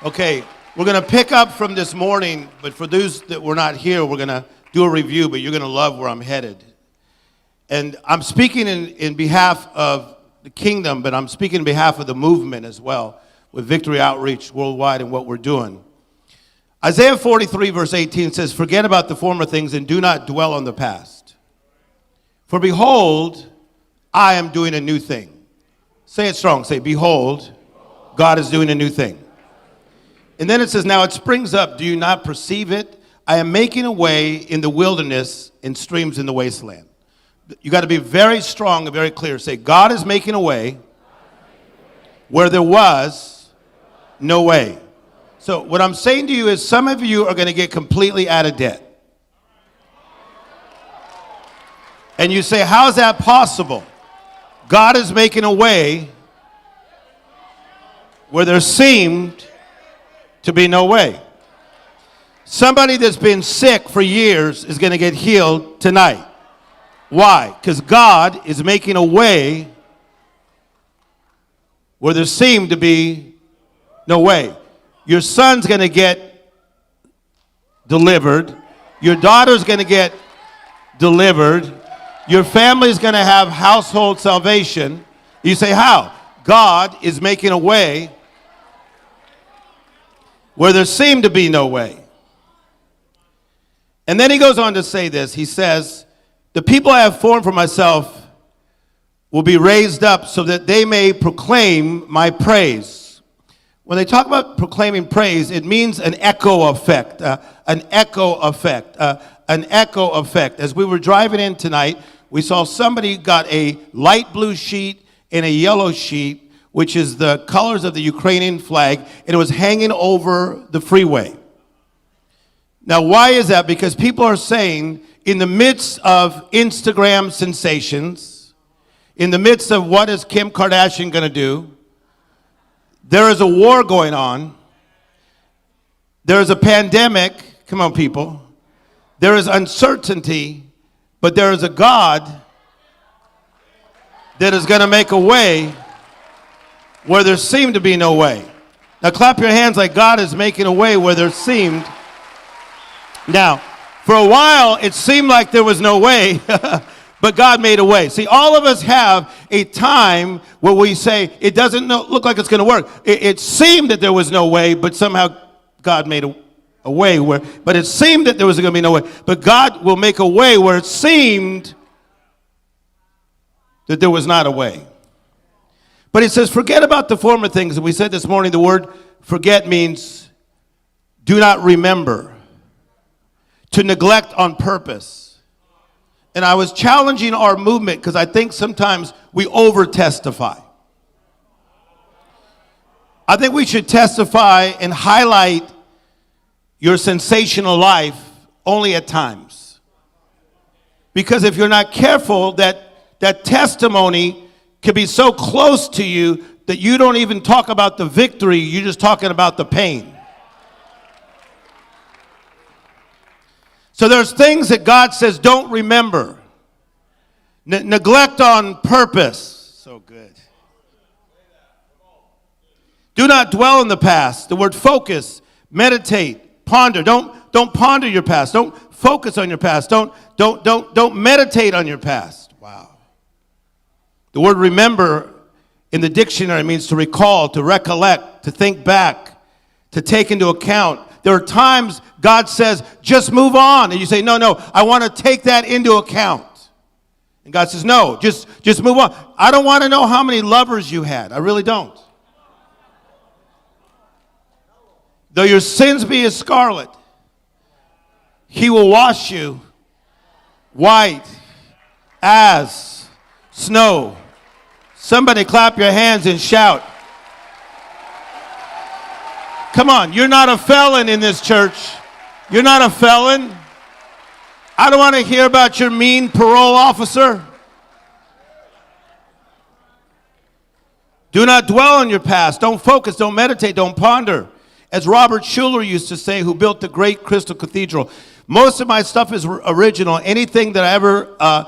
Okay, we're going to pick up from this morning, but for those that were not here, we're going to do a review, but you're going to love where I'm headed. And I'm speaking in behalf of the kingdom, but I'm speaking in behalf of the movement as well, with Victory Outreach Worldwide and what we're doing. Isaiah 43 verse 18 says, "Forget about the former things and do not dwell on the past. For behold, I am doing a new thing." Say it strong. Say, "Behold, God is doing a new thing." And then it says, "Now it springs up. Do you not perceive it? I am making a way in the wilderness and streams in the wasteland." You got to be very strong and very clear. Say, God is making a way where there was no way. So what I'm saying to you is some of you are going to get completely out of debt. And you say, how is that possible? God is making a way where there seemed to be no way. Somebody that's been sick for years is going to get healed tonight. Why? Because God is making a way where there seemed to be no way. Your son's going to get delivered. Your daughter's going to get delivered. Your family's going to have household salvation. You say, how? God is making a way where there seemed to be no way. And then he goes on to say this. He says, "The people I have formed for myself will be raised up so that they may proclaim my praise." When they talk about proclaiming praise, it means an echo effect, an echo effect, an echo effect. As we were driving in tonight, we saw somebody got a light blue sheet and a yellow sheet, which is the colors of the Ukrainian flag, and it was hanging over the freeway. Now, why is that? Because people are saying, in the midst of Instagram sensations, in the midst of what is Kim Kardashian going to do, there is a war going on. There is a pandemic. Come on, people. There is uncertainty, but there is a God that is going to make a way where there seemed to be no way. Now clap your hands like God is making a way where there seemed. Now, for a while, it seemed like there was no way, but God made a way. See, all of us have a time where we say, it doesn't look like it's going to work. It seemed that there was no way, but somehow God made a way where, but it seemed that there was going to be no way. But God will make a way where it seemed that there was not a way. But it says, forget about the former things. And we said this morning, the word forget means do not remember, to neglect on purpose. And I was challenging our movement because I think sometimes we over-testify. I think we should testify and highlight your sensational life only at times. Because if you're not careful, that testimony can be so close to you that you don't even talk about the victory, you're just talking about the pain. So there's things that God says don't remember. Neglect on purpose. So good. Do not dwell in the past. The word focus, meditate, ponder. Don't ponder your past. Don't focus on your past. Don't meditate on your past. Wow. The word remember in the dictionary means to recall, to recollect, to think back, to take into account. There are times God says, just move on. And you say, no, I want to take that into account. And God says, no, just move on. I don't want to know how many lovers you had. I really don't. Though your sins be as scarlet, he will wash you white as snow. Somebody clap your hands and shout. Come on, you're not a felon in this church. You're not a felon. I don't want to hear about your mean parole officer. Do not dwell on your past. Don't focus, don't meditate, don't ponder. As Robert Schuller used to say, who built the great Crystal Cathedral, most of my stuff is original. Anything that I ever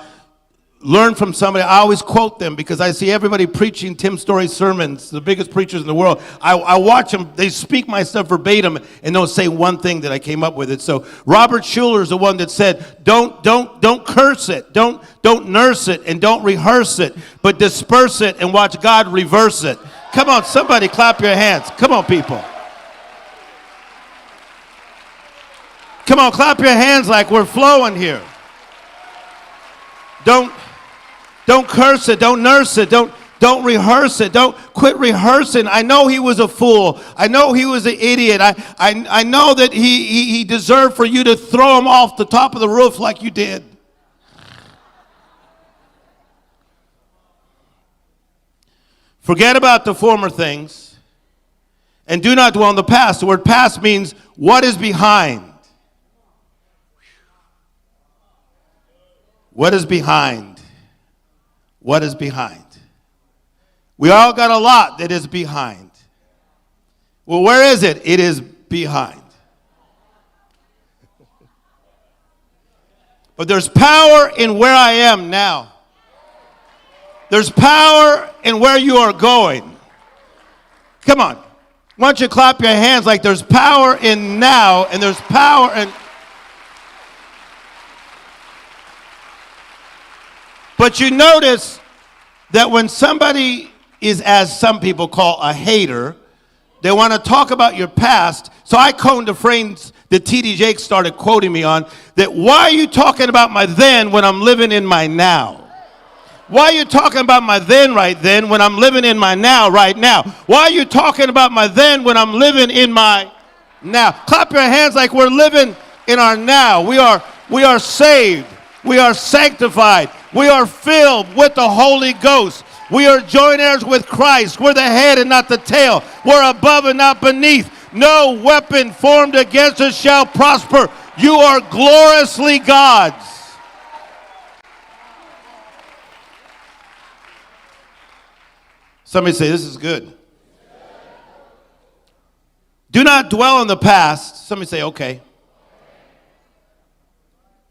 learn from somebody, I always quote them because I see everybody preaching Tim Storey sermons, the biggest preachers in the world. I watch them, they speak my stuff verbatim, and they'll say one thing that I came up with it. So Robert Schuller is the one that said, don't curse it, don't nurse it, and don't rehearse it, but disperse it and watch God reverse it. Come on, somebody clap your hands. Come on, people. Come on, clap your hands like we're flowing here. Don't curse it. Don't nurse it. Don't rehearse it. Don't quit rehearsing. I know he was a fool. I know he was an idiot. I know that he deserved for you to throw him off the top of the roof like you did. Forget about the former things and do not dwell on the past. The word past means what is behind. What is behind? What is behind? We all got a lot that is behind. Well, where is it? It is behind. But there's power in where I am now. There's power in where you are going. Come on. Why don't you clap your hands like there's power in now and there's power in... But you notice that when somebody is, as some people call, a hater, they want to talk about your past. So I coined a phrase that T.D. Jakes started quoting me on, that why are you talking about my then when I'm living in my now? Why are you talking about my then right then when I'm living in my now right now? Why are you talking about my then when I'm living in my now? Clap your hands like we're living in our now. We are saved. We are sanctified. We are filled with the Holy Ghost. We are joint heirs with Christ. We're the head and not the tail. We're above and not beneath. No weapon formed against us shall prosper. You are gloriously God's. Somebody say, this is good. Do not dwell on the past. Somebody say, okay.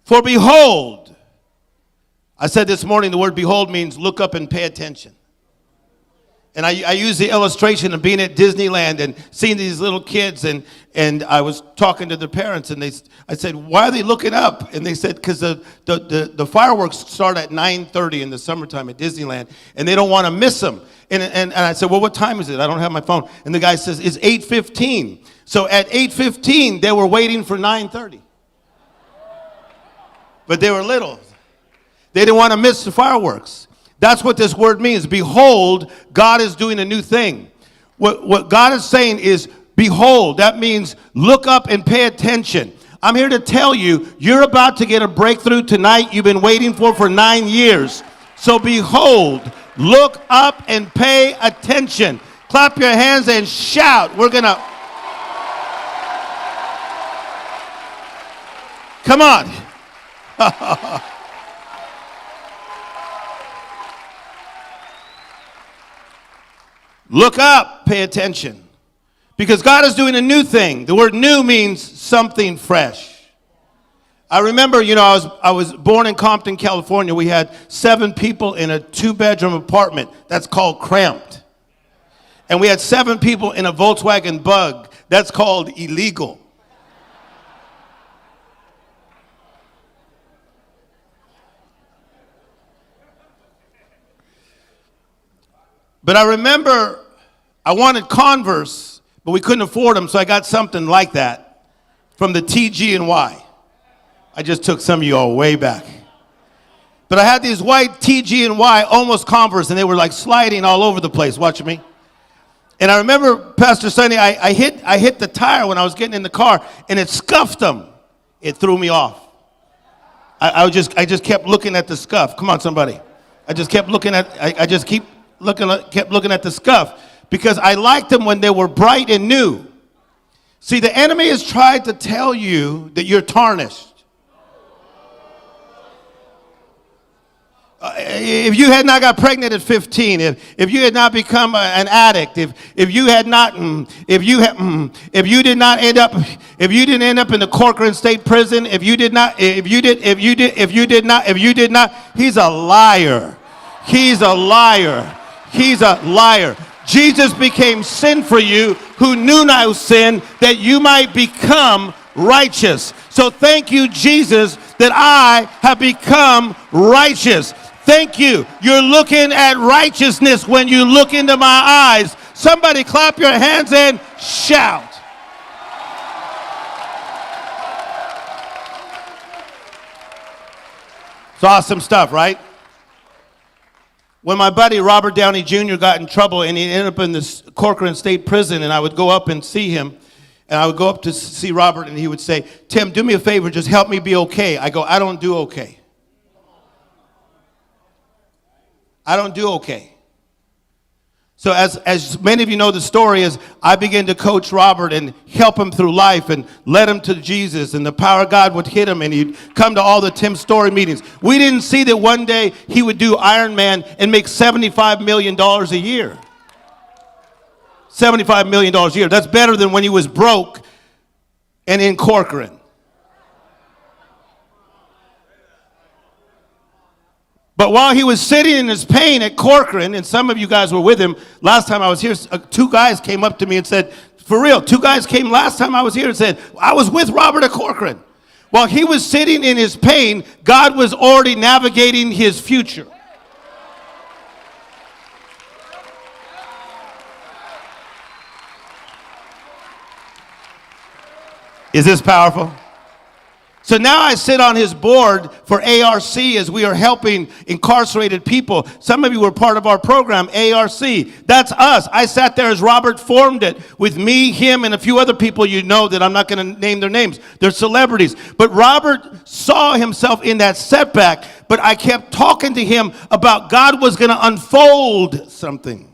For behold, I said this morning the word behold means look up and pay attention. And I use the illustration of being at Disneyland and seeing these little kids, and I was talking to the parents, and I said, why are they looking up? And they said, because the fireworks start at 9:30 in the summertime at Disneyland, and they don't want to miss them. And I said, well, what time is it? I don't have my phone. And the guy says, it's 8:15. So at 8:15, they were waiting for 9:30. But they were little. They didn't want to miss the fireworks. That's what this word means. Behold, God is doing a new thing. What God is saying is, behold, that means look up and pay attention. I'm here to tell you, you're about to get a breakthrough tonight you've been waiting for 9 years. So behold, look up and pay attention. Clap your hands and shout. We're going to... Come on. Look up, pay attention. Because God is doing a new thing. The word new means something fresh. I remember, I was born in Compton, California. We had 7 people in a 2-bedroom apartment. That's called cramped. And we had 7 people in a Volkswagen Bug. That's called illegal. But I remember I wanted Converse, but we couldn't afford them, so I got something like that from the TG and Y. I just took some of you all way back. But I had these white TG and Y, almost Converse, and they were like sliding all over the place. Watch me. And I remember, Pastor Sonny, I hit the tire when I was getting in the car, and it scuffed them. It threw me off. I just kept looking at the scuff. Come on, somebody. I just kept looking at. I just kept looking at the scuff because I liked them when they were bright and new. See, the enemy has tried to tell you that you're tarnished. If you had not got pregnant at 15, if you had not become an addict, if you had not, if you did not end up, if you didn't end up in the Corcoran State Prison, if you did not, he's a liar. He's a liar. He's a liar. Jesus became sin for you who knew no sin, that you might become righteous. So thank you, Jesus, that I have become righteous. Thank you. You're looking at righteousness when you look into my eyes. Somebody clap your hands and shout. It's awesome stuff, right? When my buddy Robert Downey Jr. got in trouble and he ended up in this Corcoran State Prison, and I would go up and see him, and I would go up to see Robert, and he would say, Tim, do me a favor, just help me be okay. I go, I don't do okay. I don't do okay. So as many of you know, the story is I began to coach Robert and help him through life and led him to Jesus, and the power of God would hit him, and he'd come to all the Tim Storey meetings. We didn't see that one day he would do Ironman and make $75 million a year. $75 million a year. That's better than when he was broke and in Corcoran. But while he was sitting in his pain at Corcoran, and some of you guys were with him, last time I was here, two guys came up to me and said, for real, two guys came last time I was here and said, I was with Robert at Corcoran. While he was sitting in his pain, God was already navigating his future. Is this powerful? So now I sit on his board for ARC as we are helping incarcerated people. Some of you were part of our program, ARC. That's us. I sat there as Robert formed it with me, him, and a few other people you know that I'm not going to name their names. They're celebrities. But Robert saw himself in that setback, but I kept talking to him about God was going to unfold something.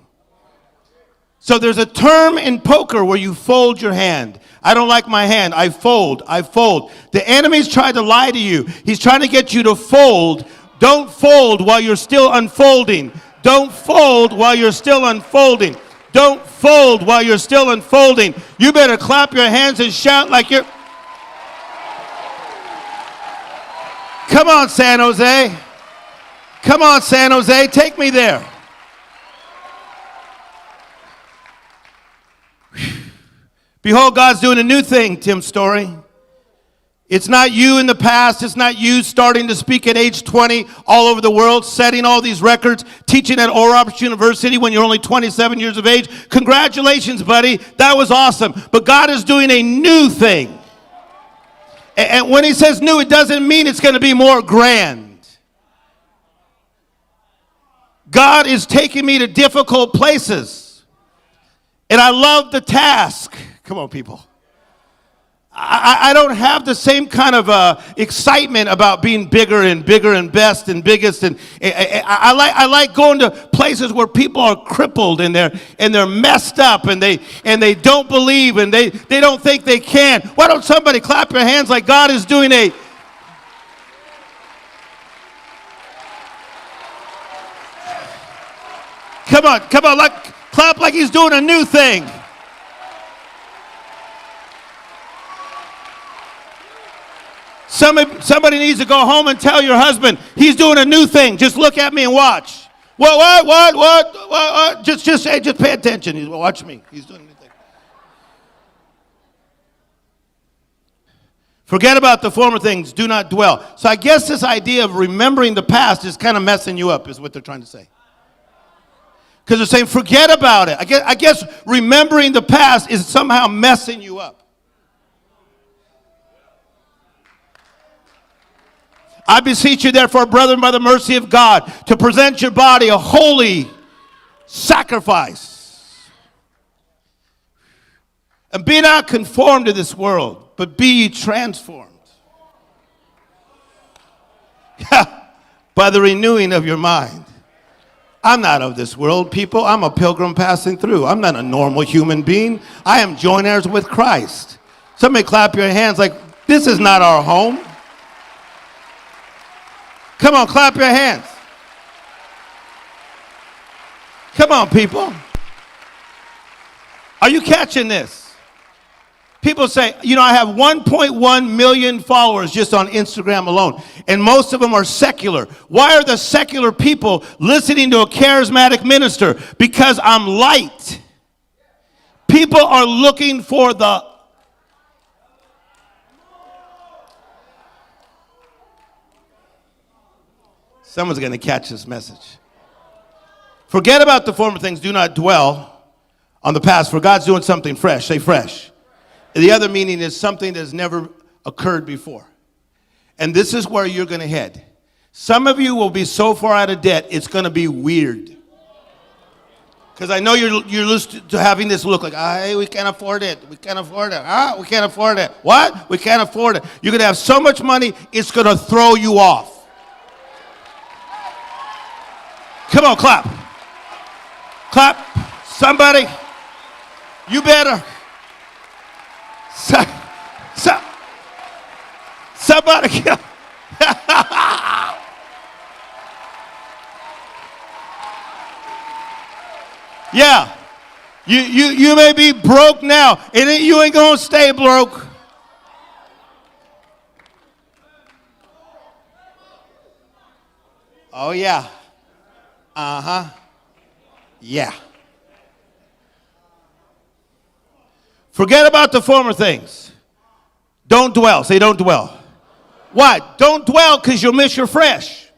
So there's a term in poker where you fold your hand. I don't like my hand. I fold. I fold. The enemy's trying to lie to you. He's trying to get you to fold. Don't fold while you're still unfolding. Don't fold while you're still unfolding. Don't fold while you're still unfolding. You better clap your hands and shout like you're... Come on, San Jose. Come on, San Jose. Take me there. Behold, God's doing a new thing, Tim Storey. It's not you in the past. It's not you starting to speak at age 20 all over the world, setting all these records, teaching at Oral Roberts University when you're only 27 years of age. Congratulations, buddy. That was awesome. But God is doing a new thing. And when he says new, it doesn't mean it's going to be more grand. God is taking me to difficult places. And I love the task. Come on, people. I don't have the same kind of excitement about being bigger and best and biggest. And I like going to places where people are crippled and they're messed up and they don't believe and they don't think they can. Why don't somebody clap your hands like God is doing a... Come on, clap like he's doing a new thing. Somebody needs to go home and tell your husband, he's doing a new thing. Just look at me and watch. What? Just pay attention. Watch me. He's doing a new thing. Forget about the former things. Do not dwell. So I guess this idea of remembering the past is kind of messing you up, is what they're trying to say. Because they're saying, forget about it. I guess remembering the past is somehow messing you up. I beseech you, therefore, brethren, by the mercy of God, to present your body a holy sacrifice. And be not conformed to this world, but be ye transformed by the renewing of your mind. I'm not of this world, people. I'm a pilgrim passing through. I'm not a normal human being. I am joint heirs with Christ. Somebody clap your hands like, this is not our home. Come on, clap your hands. Come on, people. Are you catching this? People say, I have 1.1 million followers just on Instagram alone, and most of them are secular. Why are the secular people listening to a charismatic minister? Because I'm light. People are looking for the... Someone's going to catch this message. Forget about the former things. Do not dwell on the past, for God's doing something fresh. Say fresh. The other meaning is something that's never occurred before. And this is where you're going to head. Some of you will be so far out of debt, it's going to be weird. Because I know you're used to having this look like, hey, we can't afford it. We can't afford it. We can't afford it. What? We can't afford it. You're going to have so much money, it's going to throw you off. Come on, clap. Clap. Somebody. You better. Somebody. Yeah. You may be broke now. You ain't going to stay broke. Oh, yeah. Uh-huh. Yeah. Forget about the former things. Don't dwell. Say don't dwell. Why? Don't dwell because you'll miss your fresh.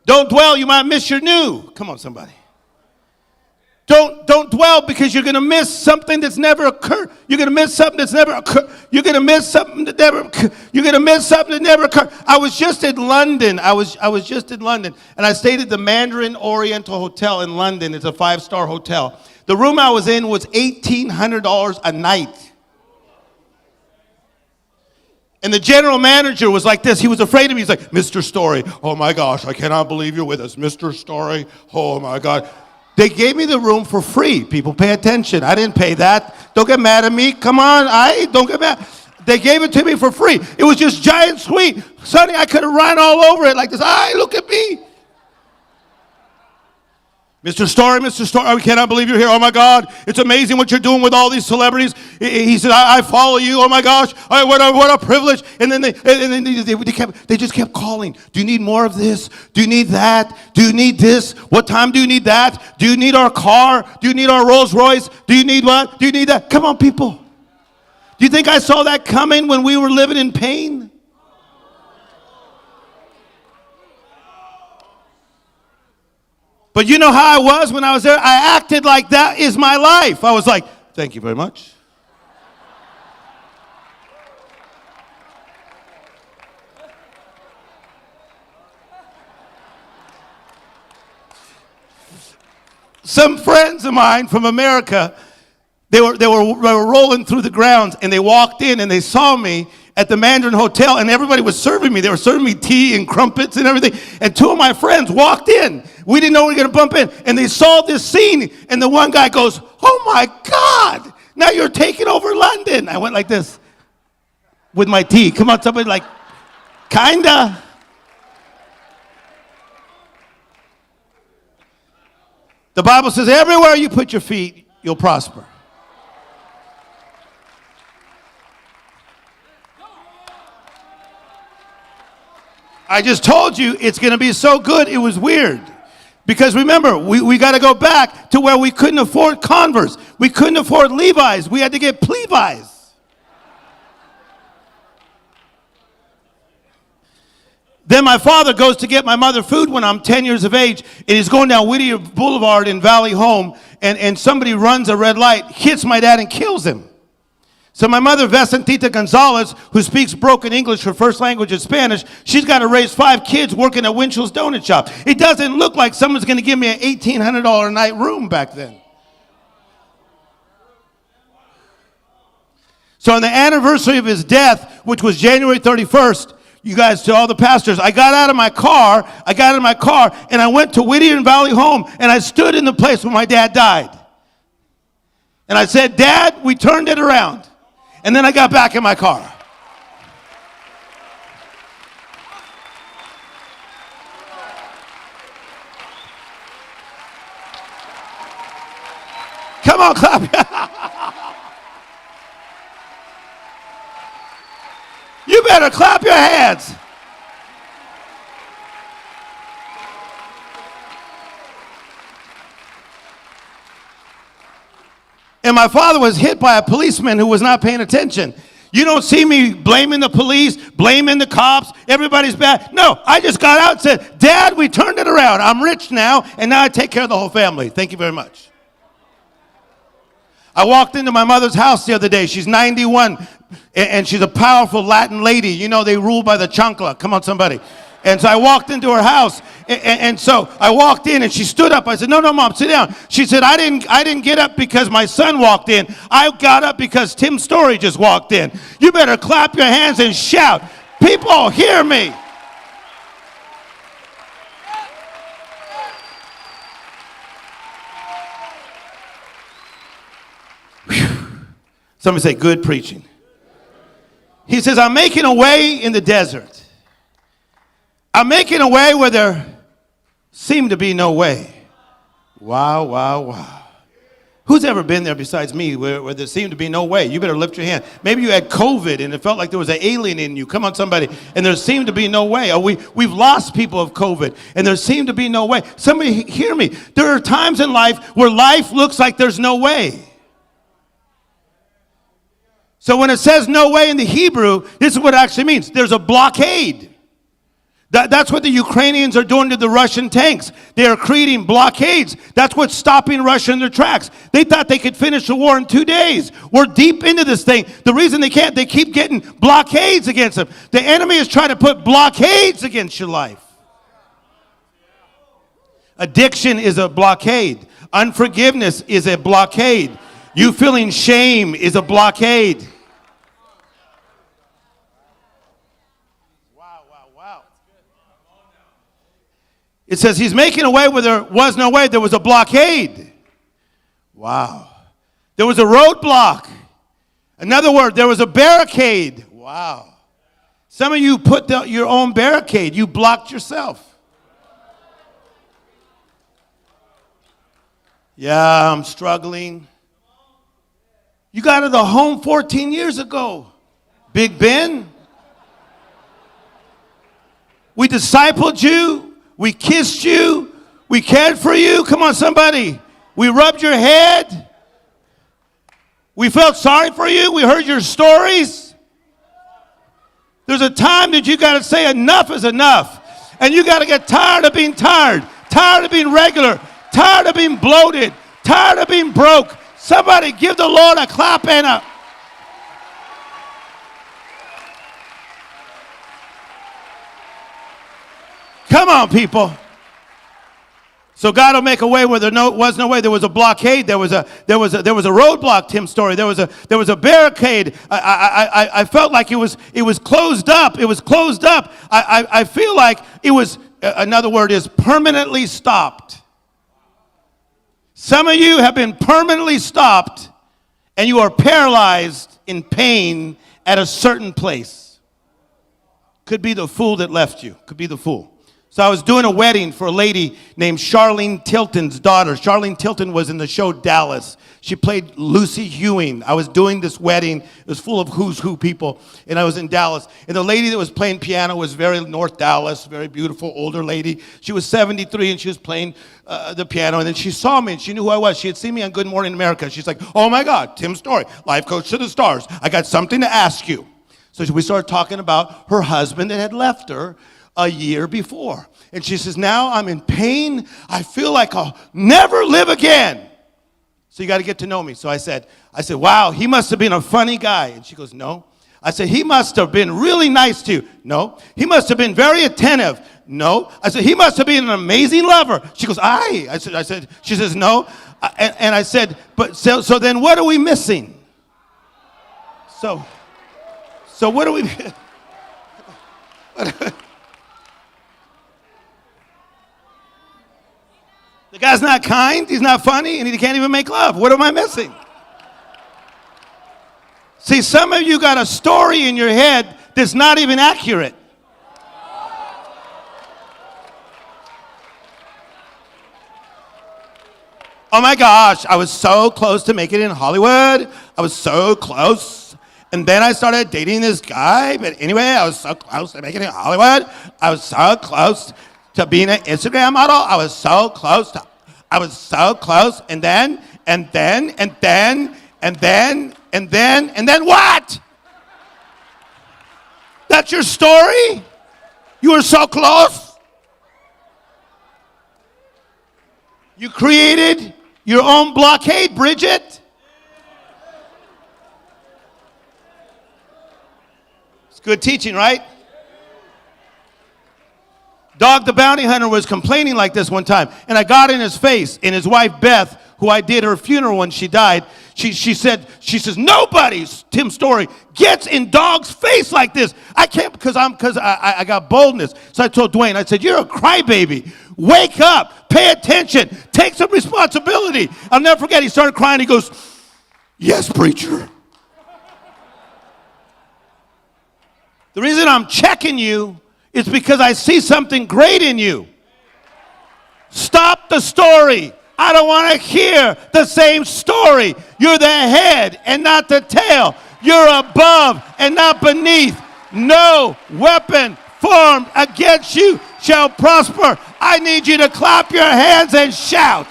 Don't dwell, you might miss your new. Come on, somebody. Don't dwell because you're going to miss something that's never occurred. You're going to miss something that's never occurred. You're going to miss something that never occurred. You're going to miss something that never occurred. I was just in London. I was just in London, and I stayed at the Mandarin Oriental Hotel in London. It's a 5-star hotel. The room I was in was $1,800 a night. And the general manager was like this. He was afraid of me. He's like, Mr. Storey, oh my gosh, I cannot believe you're with us. Mr. Storey, oh my God. They gave me the room for free. People, pay attention. I didn't pay that. Don't get mad at me. Come on, don't get mad. They gave it to me for free. It was just giant suite. Sonny, I could have run all over it like this. Look at me. Mr. Storey, I cannot believe you're here. Oh my God, it's amazing what you're doing with all these celebrities. He said, I follow you. Oh my gosh, what a privilege. And then they just kept calling. Do you need more of this? Do you need that? Do you need this? What time do you need that? Do you need our car? Do you need our Rolls Royce? Do you need what? Do you need that? Come on, people. Do you think I saw that coming when we were living in pain? But you know how I was when I was there? I acted like that is my life. I was like, thank you very much. Some friends of mine from America, they were rolling through the grounds, and they walked in and they saw me at the Mandarin Hotel, and everybody was serving me. They were serving me tea and crumpets and everything. And two of my friends walked in. We didn't know we were going to bump in. And they saw this scene, and the one guy goes, oh my God, now you're taking over London. I went like this with my tea. Come on, somebody, like, kinda. The Bible says everywhere you put your feet, you'll prosper. I just told you it's going to be so good, it was weird. Because remember, we got to go back to where we couldn't afford Converse. We couldn't afford Levi's. We had to get Levi's. Then my father goes to get my mother food when I'm 10 years of age, and he's going down Whittier Boulevard in Valley Home, and somebody runs a red light, hits my dad, and kills him. So my mother, Vicentita Gonzalez, who speaks broken English, her first language is Spanish, she's got to raise 5 kids working at Winchell's Donut Shop. It doesn't look like someone's going to give me an $1,800 a night room back then. So on the anniversary of his death, which was January 31st, you guys, to all the pastors, I got out of my car, and I went to Whittier and Valley Home, and I stood in the place where my dad died. And I said, Dad, we turned it around. And then I got back in my car. on, clap. You better clap your hands. And my father was hit by a policeman who was not paying attention. You don't see me blaming the police, blaming the cops, everybody's bad. No, I just got out and said, Dad, we turned it around. I'm rich now, and now I take care of the whole family. Thank you very much. I walked into my mother's house the other day. She's 91, and she's a powerful Latin lady. You know, they rule by the chancla. Come on, somebody. And so I walked into her house, and so I walked in, and she stood up. I said, no, Mom, sit down. She said, I didn't get up because my son walked in. I got up because Tim Storey just walked in. You better clap your hands and shout. People, hear me. Whew. Somebody say, good preaching. He says, I'm making a way in the desert. I'm making a way where there seemed to be no way. Wow, wow, wow. Who's ever been there besides me where there seemed to be no way? You better lift your hand. Maybe you had COVID and it felt like there was an alien in you. Come on, somebody. And there seemed to be no way. Or we've lost people of COVID and there seemed to be no way. Somebody hear me. There are times in life where life looks like there's no way. So when it says no way in the Hebrew, this is what it actually means. There's a blockade. That's what the Ukrainians are doing to the Russian tanks. They are creating blockades. That's what's stopping Russia in their tracks. They thought they could finish the war in 2 days. We're deep into this thing. The reason they can't, they keep getting blockades against them. The enemy is trying to put blockades against your life. Addiction is a blockade. Unforgiveness is a blockade. You feeling shame is a blockade. It says he's making a way where there was no way. There was a blockade. Wow. There was a roadblock. Another word, there was a barricade. Wow. Some of you put your own barricade. You blocked yourself. Yeah, I'm struggling. You got out of the home 14 years ago. Big Ben. We discipled you. We kissed you. We cared for you. Come on, somebody. We rubbed your head. We felt sorry for you. We heard your stories. There's a time that you got to say enough is enough. And you got to get tired of being tired. Tired of being regular. Tired of being bloated. Tired of being broke. Somebody give the Lord a clap and a... Come on, people. So God will make a way where there was no way. There was a blockade. There was a roadblock. Tim Storey. There was a barricade. I felt like it was closed up. It was closed up. I feel like it was. Another word is permanently stopped. Some of you have been permanently stopped, and you are paralyzed in pain at a certain place. Could be the fool that left you. Could be the fool. So I was doing a wedding for a lady named Charlene Tilton's daughter. Charlene Tilton was in the show Dallas. She played Lucy Hewing. I was doing this wedding. It was full of who's who people, and I was in Dallas. And the lady that was playing piano was very North Dallas, very beautiful, older lady. She was 73, and she was playing the piano. And then she saw me, and she knew who I was. She had seen me on Good Morning America. She's like, oh, my God, Tim Storey, life coach to the stars. I got something to ask you. So we started talking about her husband that had left her a year before. And she says, now I'm in pain. I feel like I'll never live again. So you got to get to know me. So I said, wow, he must have been a funny guy. And she goes, no. I said, he must have been really nice to you. No. He must have been very attentive. No. I said, he must have been an amazing lover. She goes, aye. I said, she says, no. And I said, but so then what are we missing? So what are we... The guy's not kind, he's not funny, and he can't even make love. What am I missing? See, some of you got a story in your head that's not even accurate. Oh my gosh, I was so close to making it in Hollywood. I was so close. And then I started dating this guy. But anyway, I was so close to making it in Hollywood. I was so close to being an Instagram model. I was so close. And then what? That's your story? You were so close? You created your own blockade, Bridget? It's good teaching, right? Dog the Bounty Hunter was complaining like this one time, and I got in his face, and his wife Beth, who I did her funeral when she died, she says, nobody, Tim Storey, gets in Dog's face like this. I can't because I got boldness. So I told Dwayne, I said, you're a crybaby. Wake up, pay attention, take some responsibility. I'll never forget, he started crying, he goes, yes, preacher. The reason I'm checking you is because I see something great in you. Stop the story. I don't want to hear the same story. You're the head and not the tail. You're above and not beneath. No weapon formed against you shall prosper. I need you to clap your hands and shout.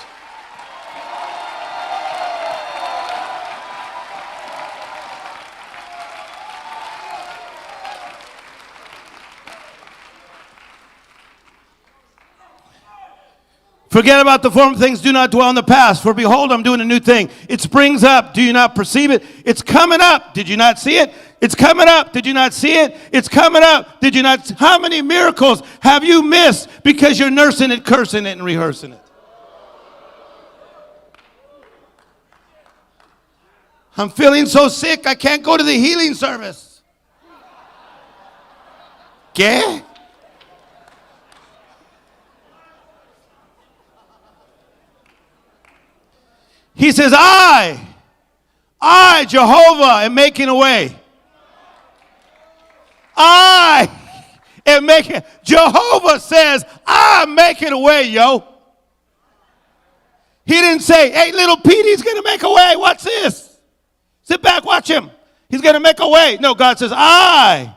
Forget about the former things, do not dwell in the past. For behold, I'm doing a new thing. It springs up, do you not perceive it? It's coming up, did you not see it? It's coming up, did you not see it? It's coming up, did you not? How many miracles have you missed because you're nursing it, cursing it, and rehearsing it? I'm feeling so sick, I can't go to the healing service. ¿Qué? He says, I, Jehovah, am making a way. I am making, Jehovah says, I'm making a way, yo. He didn't say, hey, little Petey's going to make a way. Watch this. Sit back, watch him. He's going to make a way. No, God says, I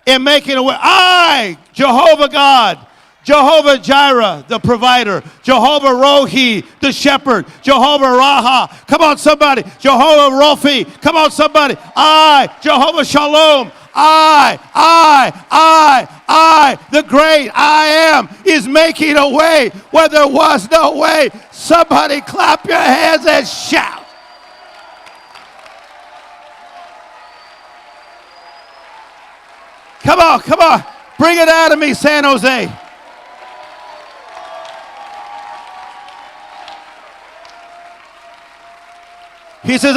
am making a way. I, Jehovah God. Jehovah Jireh, the provider. Jehovah Rohi, the shepherd. Jehovah Raha. Come on, somebody. Jehovah Rofi. Come on, somebody. I, Jehovah Shalom. I, the great I am, is making a way where there was no way. Somebody clap your hands and shout. Come on, come on. Bring it out of me, San Jose. He says,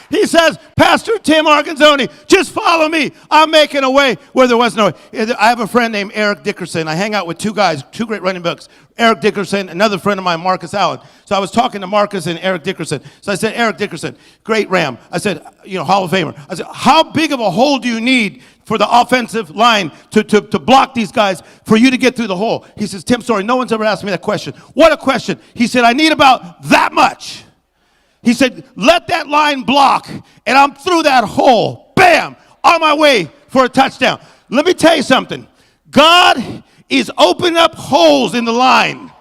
he says, Pastor Tim Arganzoni, just follow me. I'm making a way where there was no way. I have a friend named Eric Dickerson. I hang out with two guys, two great running backs. Eric Dickerson, another friend of mine, Marcus Allen. So I was talking to Marcus and Eric Dickerson. So I said, Eric Dickerson, great Ram. I said, Hall of Famer. I said, how big of a hole do you need for the offensive line to block these guys for you to get through the hole? He says, Tim, sorry, no one's ever asked me that question. What a question. He said, I need about that much. He said, let that line block, and I'm through that hole. Bam! On my way for a touchdown. Let me tell you something. God is opening up holes in the line.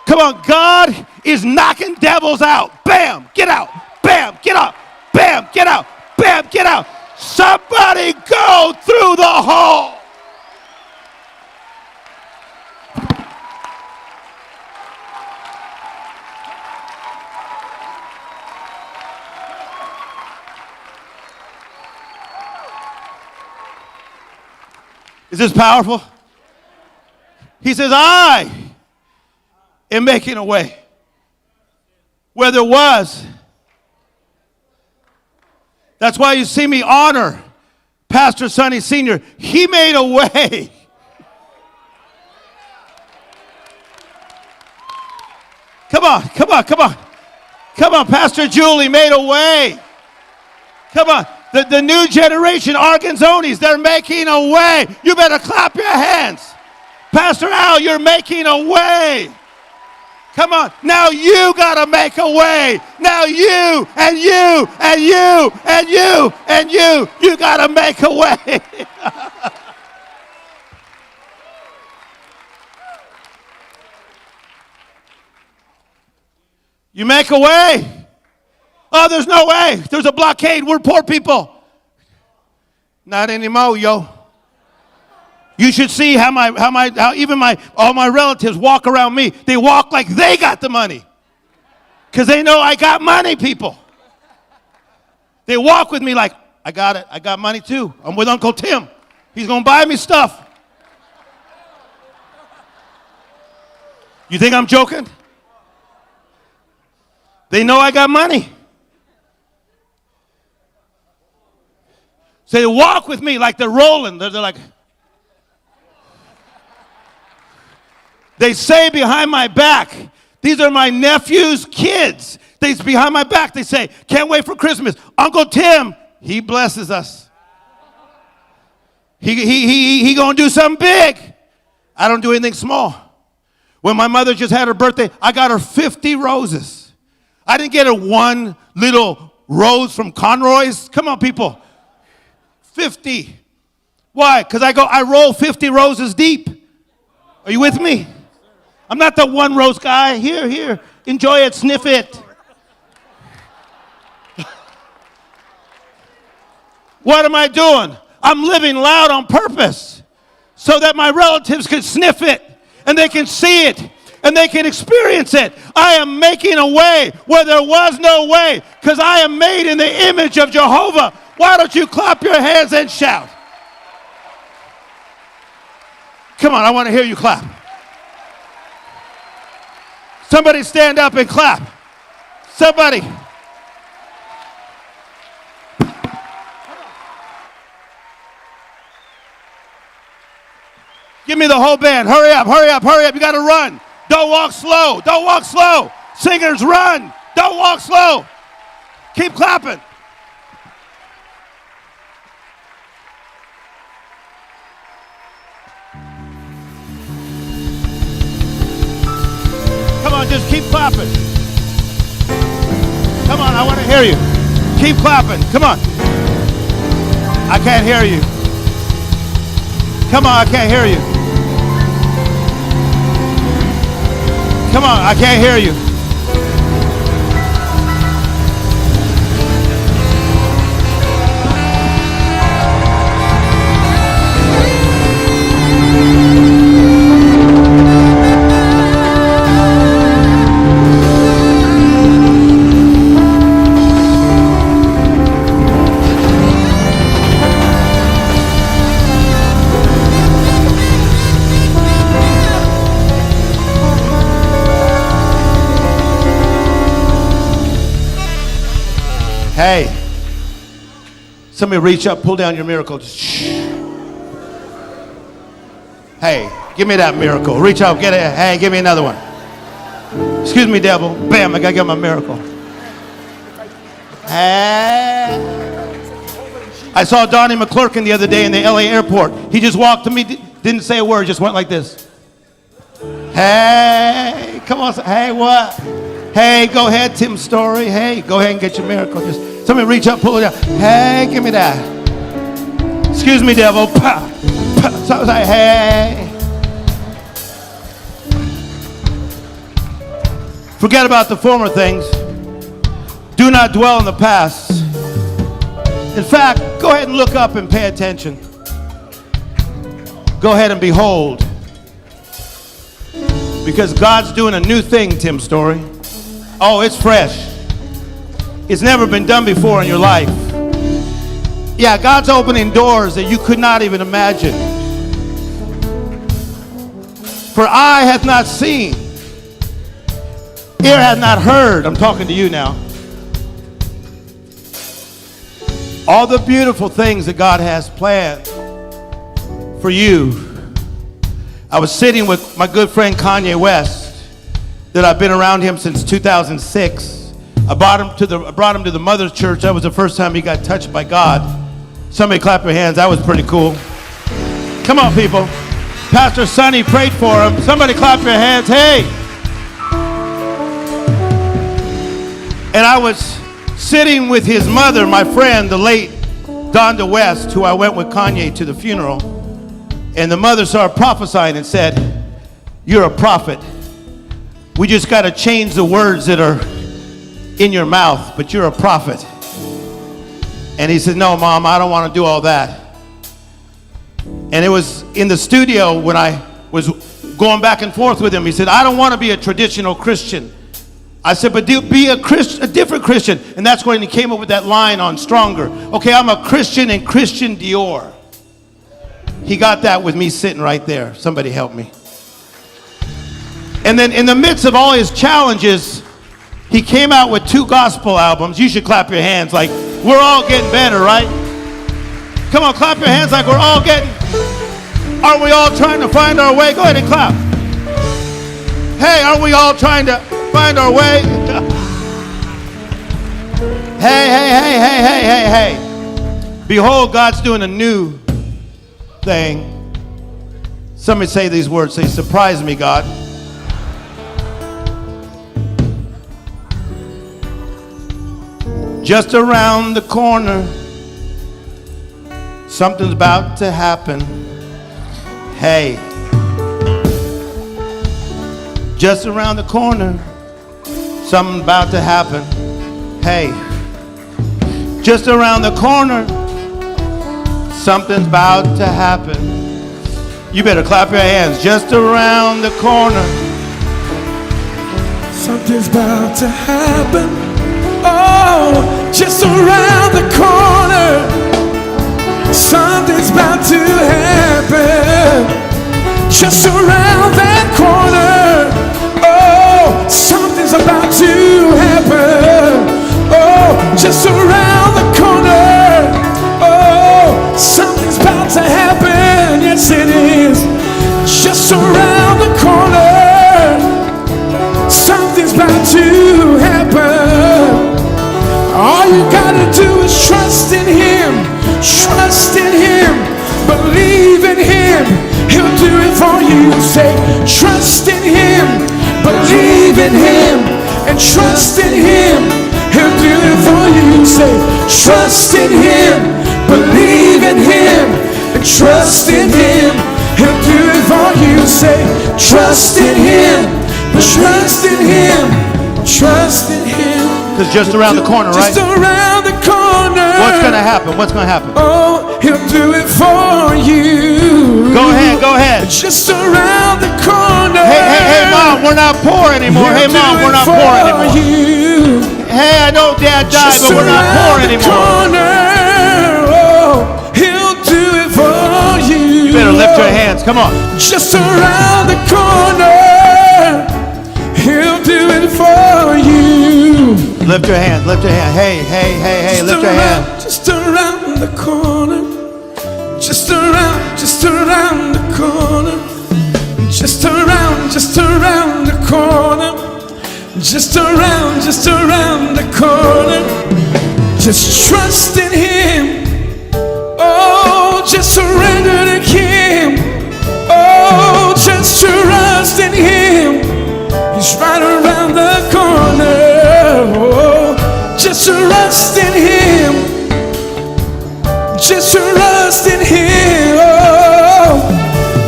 Come on, God is knocking devils out. Bam! Get out. Bam! Get out. Bam! Get out. Bam! Get out. Somebody go through the hole. Is this powerful? He says, I am making a way where there was. That's why you see me honor Pastor Sonny Sr. He made a way. Come on, come on, come on. Come on, Pastor Julie made a way. Come on. The new generation, Arganzonis, they're making a way. You better clap your hands. Pastor Al, you're making a way. Come on. Now you got to make a way. Now you and you and you and you and you got to make a way. You make a way. Oh, there's no way. There's a blockade. We're poor people. Not anymore, yo. You should see how even all my relatives walk around me. They walk like they got the money. Because they know I got money, people. They walk with me like, I got it. I got money too. I'm with Uncle Tim. He's going to buy me stuff. You think I'm joking? They know I got money. So they walk with me like they're rolling. They're like, they say behind my back, these are my nephew's kids. They behind my back, they say, can't wait for Christmas. Uncle Tim, he blesses us. He gonna do something big. I don't do anything small. When my mother just had her birthday, I got her 50 roses. I didn't get her one little rose from Conroy's. Come on, people. 50. Why? Because I roll 50 roses deep. Are you with me? I'm not the one rose guy. Here. Enjoy it, sniff it. What am I doing? I'm living loud on purpose so that my relatives can sniff it and they can see it and they can experience it. I am making a way where there was no way because I am made in the image of Jehovah. Why don't you clap your hands and shout? Come on, I want to hear you clap. Somebody stand up and clap. Somebody. Give me the whole band. Hurry up. You got to run. Don't walk slow. Singers, run. Don't walk slow. Keep clapping. Come on, just keep clapping. Come on, I want to hear you. Keep clapping. Come on. I can't hear you. Come on, I can't hear you. Come on, I can't hear you. Hey, somebody reach up, pull down your miracle. Just shh. Hey, give me that miracle. Reach out, get it. Hey, give me another one. Excuse me, devil. Bam, I gotta get my miracle. Hey. I saw Donnie McClurkin the other day in the LA airport. He just walked to me, didn't say a word, just went like this. Hey, come on. Hey, what? Hey, go ahead, Tim Storey. Hey, go ahead and get your miracle. Just somebody reach up, pull it down. Hey, give me that. Excuse me, devil. So I was like, hey. Forget about the former things. Do not dwell in the past. In fact, go ahead and look up and pay attention. Go ahead and behold. Because God's doing a new thing, Tim Storey. Oh, it's fresh. It's never been done before in your life. Yeah, God's opening doors that you could not even imagine. For eye hath not seen, ear hath not heard. I'm talking to you now. All the beautiful things that God has planned for you. I was sitting with my good friend Kanye West. That I've been around him since 2006. I brought him to the Mother's Church. That was the first time he got touched by God. Somebody clap your hands. That was pretty cool. Come on, people. Pastor Sonny prayed for him. Somebody clap your hands. Hey. And I was sitting with his mother, my friend, the late Donda West, who I went with Kanye to the funeral. And the mother started prophesying and said, "You're a prophet. We just got to change the words that are in your mouth, but you're a prophet." And he said, "No, Mom, I don't want to do all that." And it was in the studio when I was going back and forth with him. He said, "I don't want to be a traditional Christian." I said, "But be a different Christian." And that's when he came up with that line on Stronger. "Okay, I'm a Christian in Christian Dior." He got that with me sitting right there. Somebody help me. And then in the midst of all his challenges, he came out with 2 gospel albums. You should clap your hands like we're all getting better, right? Come on, clap your hands like we're all getting. Aren't we all trying to find our way? Go ahead and clap. Hey, aren't we all trying to find our way? Hey. Behold, God's doing a new thing. Somebody say these words. Say, "Surprise me, God." Just around the corner, something's about to happen. Hey. Just around the corner, something's about to happen. Hey. Just around the corner, something's about to happen. You better clap your hands. Just around the corner, something's about to happen. Oh, just around the corner, something's about to happen. Just around that corner, oh, something's about to happen. Oh, just around the corner, oh, something's about to happen. Yes, it is. Just around the corner, something's about to happen. All you gotta do is trust in Him, believe in Him, He'll do it for you. Say, trust in Him, believe in Him, and trust in Him, He'll do it for you. Say, trust in Him, believe in Him, and trust in Him, He'll do it for you. Say, trust in Him, trust in Him, trust in Him. Because just around the corner, right? Just around the corner. What's going to happen? What's going to happen? Oh, He'll do it for you. Go ahead. Just around the corner. Hey, Mom, we're not poor anymore. Hey, Mom, we're not poor anymore. You. Hey, I know Dad died, but we're not poor anymore. Oh, He'll do it for you. You better lift your hands. Come on. Just around the corner, He'll do it for you. Lift your hand. Hey, lift your hand. Just around the corner. Just around the corner. Just around the corner. Just around the corner. Just trust in Him. Oh, just surrender to Him. Oh, just trust in Him. He's right around the corner. Oh, just trust in Him. Just trust in Him. Oh,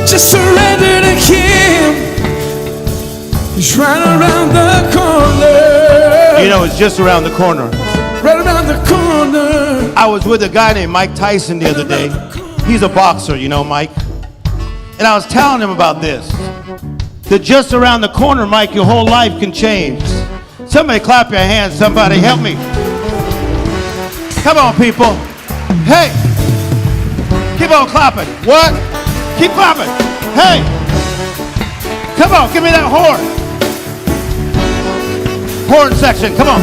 just surrender to Him. He's right around the corner. You know, it's just around the corner. Right around the corner. I was with a guy named Mike Tyson the other day. He's a boxer, you know, Mike. And I was telling him about this. That just around the corner, Mike, your whole life can change. Somebody clap your hands. Somebody help me. Come on, people. Hey. Keep on clapping. What? Keep clapping. Hey. Come on, give me that horn. Horn section, come on.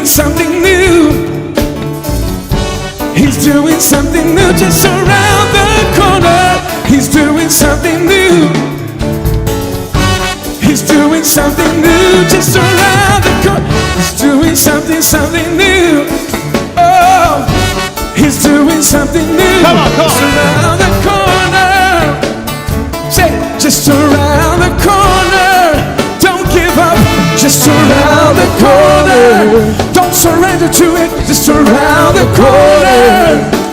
Something new. He's doing something new. Just doing something new just around the corner. He's doing something new. Oh, he's doing something new. Come on, come on. Just around the corner. Say, just around the corner. Don't give up. Just around the corner. Don't surrender to it. Just around the corner.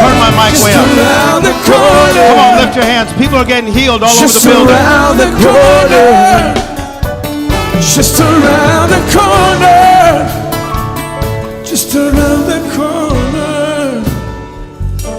Turn my mic way up. Just around the corner. Come on, lift your hands. People are getting healed all over the building. Just around the corner. Just around the corner. Just around